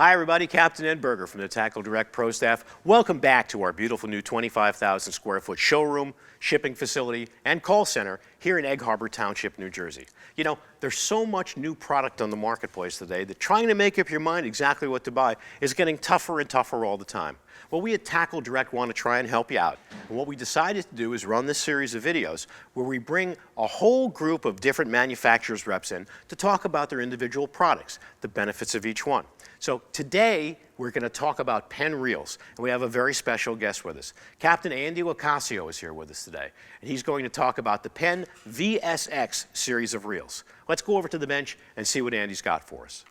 Hi everybody, Captain Ed Berger from the TackleDirect Pro staff. Welcome back to our beautiful new 25,000 square foot showroom, shipping facility, and call center here in Egg Harbor Township, New Jersey. You know, there's so much new product on the marketplace today that trying to make up your mind exactly what to buy is getting tougher and tougher all the time. Well, we at TackleDirect want to try and help you out. And what we decided to do is run this series of videos where we bring a whole group of different manufacturers' reps in to talk about their individual products, the benefits of each one. So today, we're going to talk about Penn reels, and we have a very special guest with us. Captain Andy LoCascio is here with us today, and he's going to talk about the Penn VSX series of reels. Let's go over to the bench and see what Andy's got for us.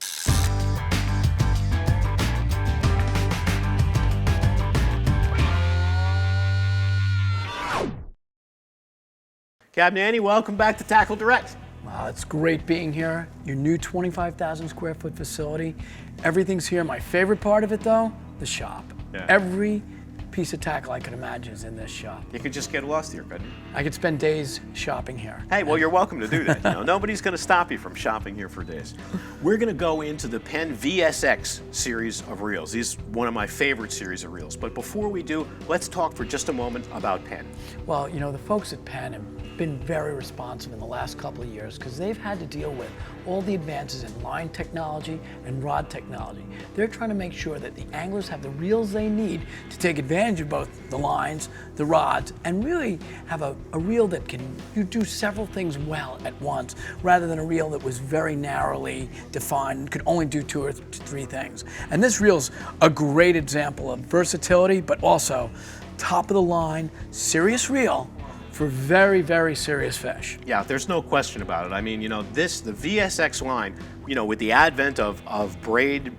Captain Andy, welcome back to TackleDirect. Wow, it's great being here. Your new 25,000 square foot facility. Everything's here. My favorite part of it though, the shop. Yeah. Every piece of tackle I could imagine is in this shop. You could just get lost here, couldn't you? I could spend days shopping here. Hey, well, you're welcome to do that. You know, nobody's going to stop you from shopping here for days. We're going to go into the Penn VSX series of reels. These are one of my favorite series of reels. But before we do, let's talk for just a moment about Penn. Well, you know, the folks at Penn have been very responsive in the last couple of years because they've had to deal with all the advances in line technology and rod technology. They're trying to make sure that the anglers have the reels they need to take advantage of both the lines, the rods, and really have a reel that can do several things well at once, rather than a reel that was very narrowly defined and could only do 2 or 3 things. And this reel's a great example of versatility, but also top of the line, serious reel for very, very serious fish. Yeah, there's no question about it. I mean, you know, the VSX line, you know, with the advent of braided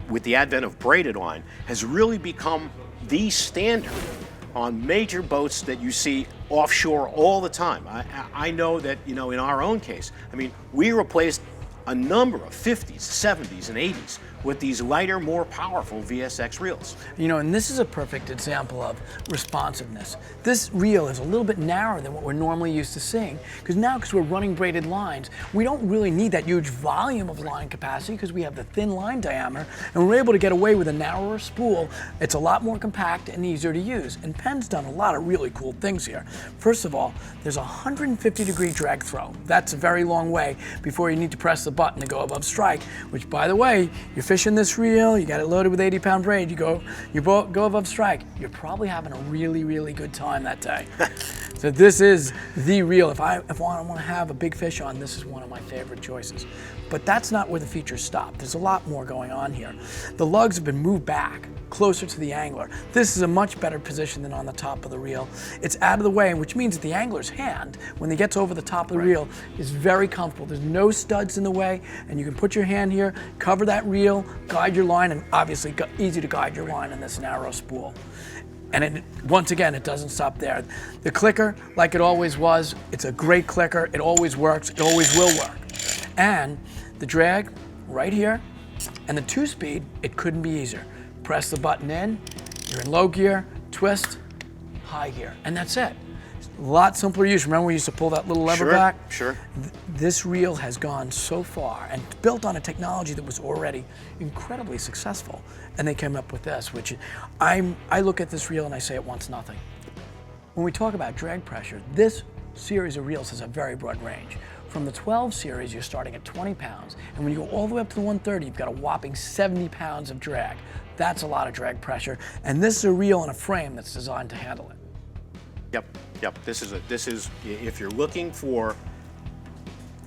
line, has really become the standard on major boats that you see offshore all the time. I know that, you know, in our own case, I mean, we replaced a number of 50s, 70s, and 80s with these lighter, more powerful VSX reels. You know, and this is a perfect example of responsiveness. This reel is a little bit narrower than what we're normally used to seeing, because we're running braided lines, we don't really need that huge volume of line capacity because we have the thin line diameter, and we're able to get away with a narrower spool. It's a lot more compact and easier to use. And Penn's done a lot of really cool things here. First of all, there's a 150-degree drag throw. That's a very long way before you need to press the button to go above strike, which, by the way, you're fishing this reel, you got it loaded with 80-pound braid, you go above strike, you're probably having a really, really good time that day. So this is the reel. If I want to have a big fish on, this is one of my favorite choices. But that's not where the features stop. There's a lot more going on here. The lugs have been moved back closer to the angler. This is a much better position than on the top of the reel. It's out of the way, which means that the angler's hand, when he gets over the top of the reel, is very comfortable. There's no studs in the way, and you can put your hand here, cover that reel, guide your line, and obviously easy to guide your line in this narrow spool. And once again, it doesn't stop there. The clicker, like it always was, it's a great clicker. It always works. It always will work. And the drag right here, and the 2-speed, it couldn't be easier. Press the button in, you're in low gear, twist, high gear, and that's it. A lot simpler use. Remember we used to pull that little lever back? Sure. This reel has gone so far and built on a technology that was already incredibly successful. And they came up with this, which I look at this reel and I say it wants nothing. When we talk about drag pressure, this series of reels has a very broad range. From the 12 series, you're starting at 20 pounds. And when you go all the way up to the 130, you've got a whopping 70 pounds of drag. That's a lot of drag pressure. And this is a reel and a frame that's designed to handle it. Yep. This is if you're looking for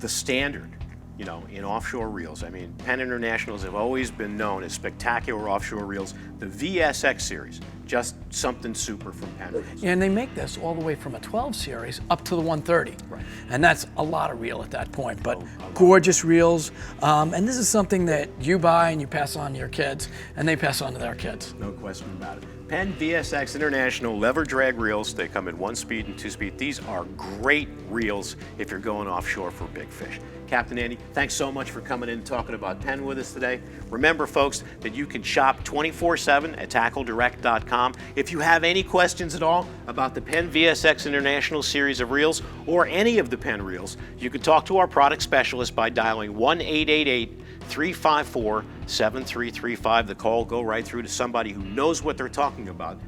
the standard, you know, in offshore reels. I mean, Penn Internationals have always been known as spectacular offshore reels. The VSX series, just something super from Penn Reels. And they make this all the way from a 12 series up to the 130. Right. And that's a lot of reel at that point, but gorgeous reels. And this is something that you buy and you pass on to your kids, and they pass on to their kids. No question about it. Penn VSX International lever drag reels. They come in 1-speed and 2-speed. These are great reels if you're going offshore for big fish. Captain Andy, thanks so much for coming in and talking about Penn with us today. Remember, folks, that you can shop 24/7 at TackleDirect.com. If you have any questions at all about the Penn VSX International series of reels or any of the Penn reels, you can talk to our product specialist by dialing 1-888 354-7335. The call will go right through to somebody who knows what they're talking about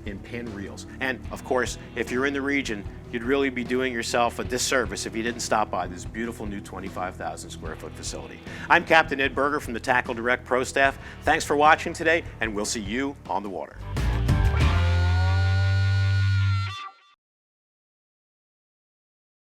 in Penn reels. And of course, if you're in the region, you'd really be doing yourself a disservice if you didn't stop by this beautiful new 25,000 square foot facility. I'm Captain Ed Berger from the TackleDirect Pro Staff. Thanks for watching today, and we'll see you on the water.